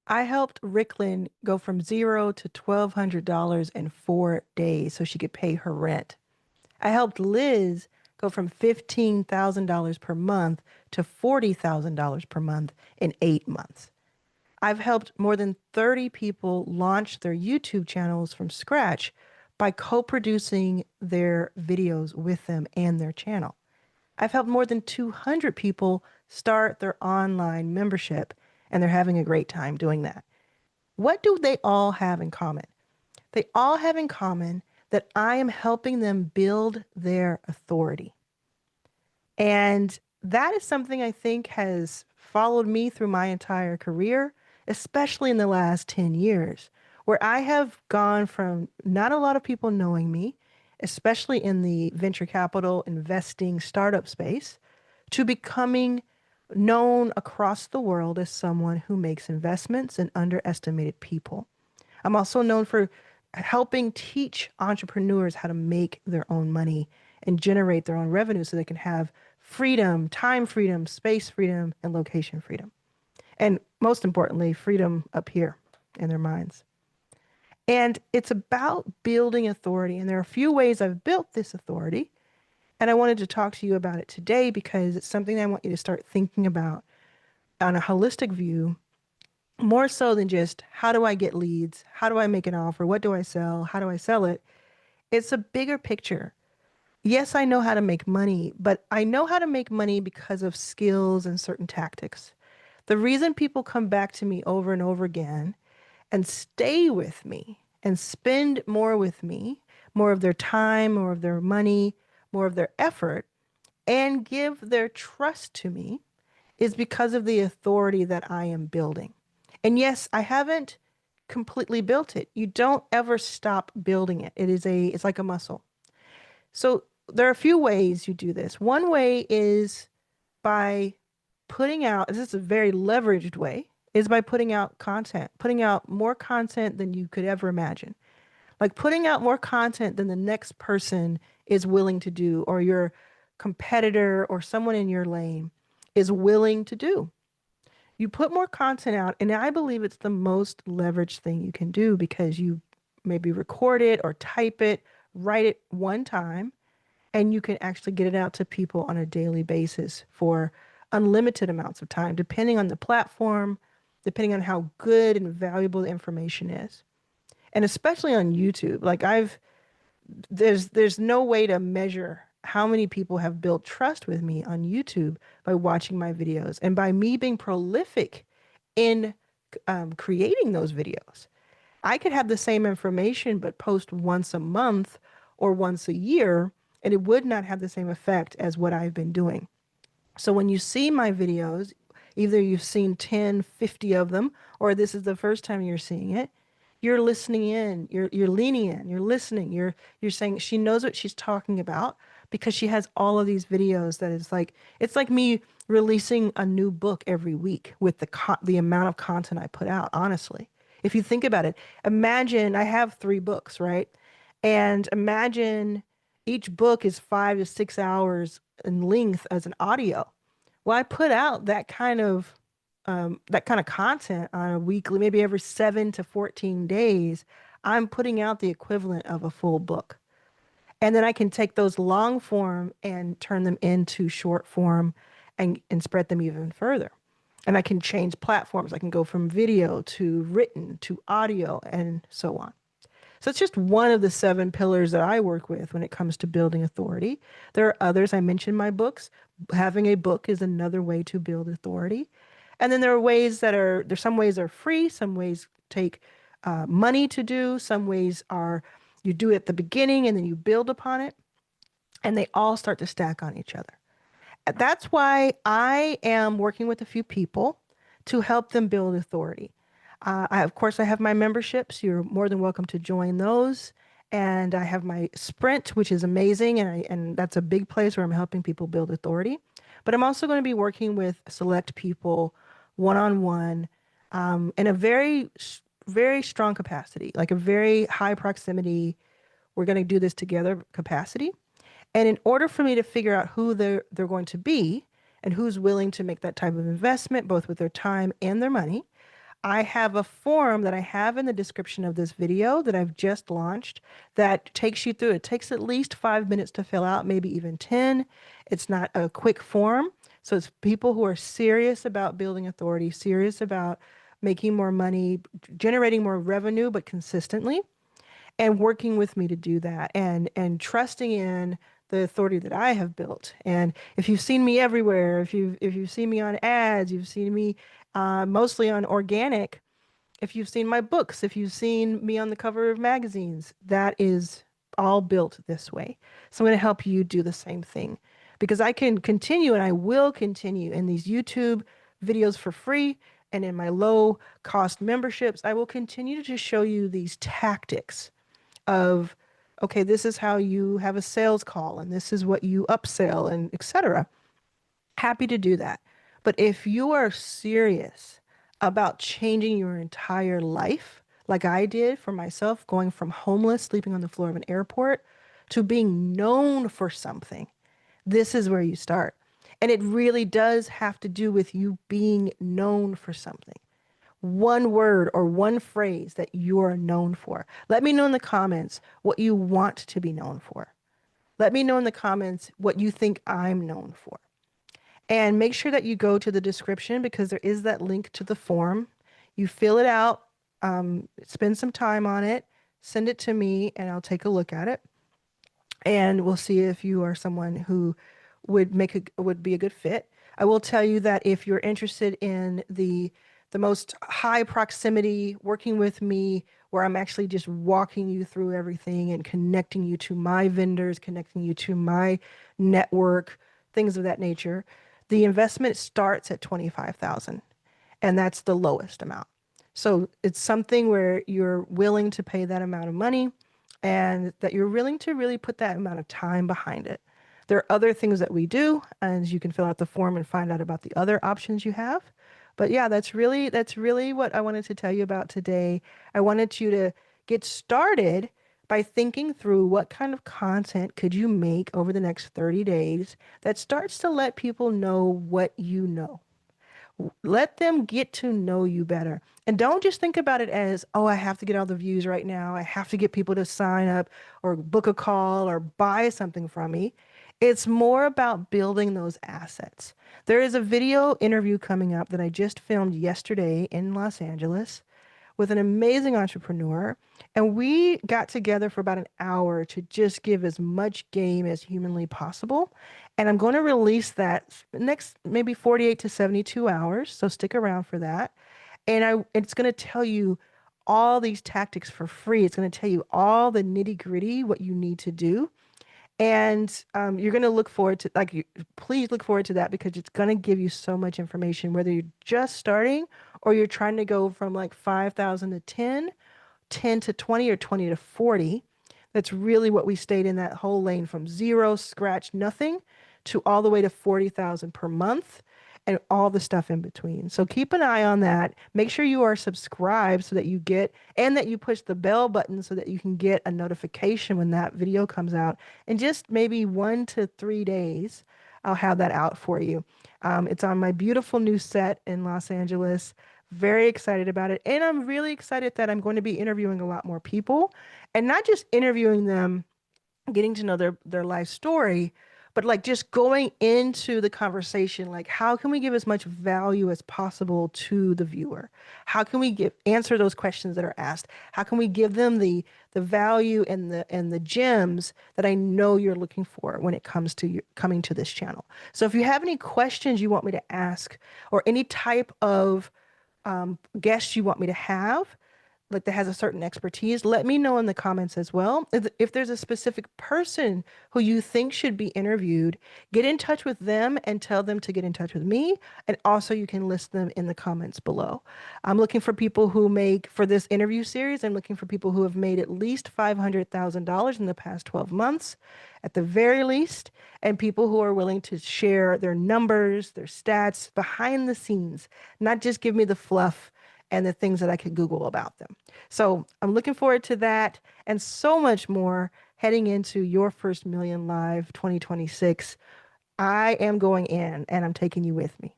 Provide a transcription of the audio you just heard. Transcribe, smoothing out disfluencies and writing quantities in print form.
I helped Ricklin go from zero to $1,200 in 4 days so she could pay her rent. I helped Liz go from $15,000 per month to $40,000 per month in 8 months. I've helped more than 30 people launch their YouTube channels from scratch by co-producing their videos with them and their channel. I've helped more than 200 people start their online membership, and they're having a great time doing that. What do they all have in common? They all have in common that I am helping them build their authority. And that is something I think has followed me through my entire career, especially in the last 10 years, where I have gone from not a lot of people knowing me, especially in the venture capital investing startup space, to becoming known across the world as someone who makes investments in underestimated people. I'm also known for helping teach entrepreneurs how to make their own money and generate their own revenue so they can have freedom, time freedom, space freedom, and location freedom. And most importantly, freedom up here in their minds. And it's about building authority. And there are a few ways I've built this authority. And I wanted to talk to you about it today because it's something I want you to start thinking about on a holistic view, more so than just how do I get leads? How do I make an offer? What do I sell? How do I sell it? It's a bigger picture. Yes, I know how to make money, but I know how to make money because of skills and certain tactics. The reason people come back to me over and over again and stay with me and spend more with me, more of their time, more of their money, more of their effort, and give their trust to me is because of the authority that I am building. And yes, I haven't completely built it. You don't ever stop building it. It's like a muscle. So there are a few ways you do this. One way is by putting out, this is a very leveraged way, is by putting out content, putting out more content than you could ever imagine. Like putting out more content than the next person is willing to do, or your competitor or someone in your lane is willing to do. You put more content out, and I believe it's the most leveraged thing you can do because you maybe record it or type it, write it one time, and you can actually get it out to people on a daily basis for unlimited amounts of time, depending on the platform, depending on how good and valuable the information is. And especially on YouTube, there's no way to measure how many people have built trust with me on YouTube by watching my videos and by me being prolific in creating those videos. I could have the same information but post once a month or once a year, and it would not have the same effect as what I've been doing. So when you see my videos, either you've seen 10, 50 of them, or this is the first time you're seeing it, you're listening in, you're leaning in, you're listening, you're saying she knows what she's talking about because she has all of these videos that is like it's like me releasing a new book every week with the amount of content I put out, honestly. If you think about it, imagine I have 3 books, right? And imagine each book is 5 to 6 hours in length as an audio. Well, I put out that kind of content on a weekly, maybe every 7 to 14 days. I'm putting out the equivalent of a full book. And then I can take those long form and turn them into short form and spread them even further. And I can change platforms. I can go from video to written to audio and so on. So it's just one of the 7 pillars that I work with when it comes to building authority. There are others. I mentioned my books. Having a book is another way to build authority. And then there's some ways are free, some ways take money to do, some ways are you do it at the beginning and then you build upon it, and they all start to stack on each other. That's why I am working with a few people to help them build authority. Of course, I have my memberships. You're more than welcome to join those. And I have my Sprint, which is amazing. And that's a big place where I'm helping people build authority. But I'm also going to be working with select people one on one in a very strong capacity, like a very high proximity. We're going to do this together capacity. And in order for me to figure out who they're going to be and who's willing to make that type of investment, both with their time and their money, I have a form that I have in the description of this video that I've just launched that takes you through. It takes at least 5 minutes to fill out, maybe even 10. It's not a quick form. So it's people who are serious about building authority, serious about making more money, generating more revenue, but consistently, and working with me to do that and trusting in the authority that I have built. And if you've seen me everywhere, if you've seen me on ads, you've seen me mostly on organic, if you've seen my books, if you've seen me on the cover of magazines, that is all built this way. So I'm going to help you do the same thing because I can continue and I will continue in these YouTube videos for free and in my low cost memberships. I will continue to show you these tactics of, okay, this is how you have a sales call and this is what you upsell and etc. Happy to do that. But if you are serious about changing your entire life, like I did for myself, going from homeless, sleeping on the floor of an airport, to being known for something, this is where you start. And it really does have to do with you being known for something. One word or one phrase that you're known for. Let me know in the comments what you want to be known for. Let me know in the comments what you think I'm known for. And make sure that you go to the description because there is that link to the form. You fill it out, spend some time on it, send it to me, and I'll take a look at it. And we'll see if you are someone who would be a good fit. I will tell you that if you're interested in the most high proximity working with me, where I'm actually just walking you through everything and connecting you to my vendors, connecting you to my network, things of that nature, the investment starts at 25,000, and that's the lowest amount. So it's something where you're willing to pay that amount of money and that you're willing to really put that amount of time behind it. There are other things that we do, and you can fill out the form and find out about the other options you have. But yeah, that's really what I wanted to tell you about today. I wanted you to get started by thinking through what kind of content could you make over the next 30 days that starts to let people know what you know. Let them get to know you better. And don't just think about it as, oh, I have to get all the views right now. I have to get people to sign up or book a call or buy something from me. It's more about building those assets. There is a video interview coming up that I just filmed yesterday in Los Angeles with an amazing entrepreneur. And we got together for about an hour to just give as much game as humanly possible. And I'm going to release that next maybe 48 to 72 hours. So stick around for that. And it's going to tell you all these tactics for free. It's going to tell you all the nitty gritty, what you need to do. And you're going to look forward to, please look forward to that because it's going to give you so much information, whether you're just starting or you're trying to go from like 5,000 to 10, 10 to 20, or 20 to 40. That's really what we stayed in that whole lane from zero, scratch, nothing to all the way to 40,000 per month and all the stuff in between. So keep an eye on that. Make sure you are subscribed so that you get, and that you push the bell button so that you can get a notification when that video comes out. In just maybe 1 to 3 days, I'll have that out for you. It's on my beautiful new set in Los Angeles. Very excited about it. And I'm really excited that I'm going to be interviewing a lot more people and not just interviewing them, getting to know their life story, but like just going into the conversation, like how can we give as much value as possible to the viewer? How can we answer those questions that are asked? How can we give them the value and the gems that I know you're looking for when it comes to coming to this channel? So if you have any questions you want me to ask or any type of guest you want me to have, like that has a certain expertise, let me know in the comments as well. If there's a specific person who you think should be interviewed, get in touch with them and tell them to get in touch with me. And also you can list them in the comments below. I'm looking for people who make, for this interview series, I'm looking for people who have made at least $500,000 in the past 12 months, at the very least, and people who are willing to share their numbers, their stats behind the scenes, not just give me the fluff and the things that I could Google about them. So I'm looking forward to that and so much more heading into Your First Million Live 2026. I am going in and I'm taking you with me.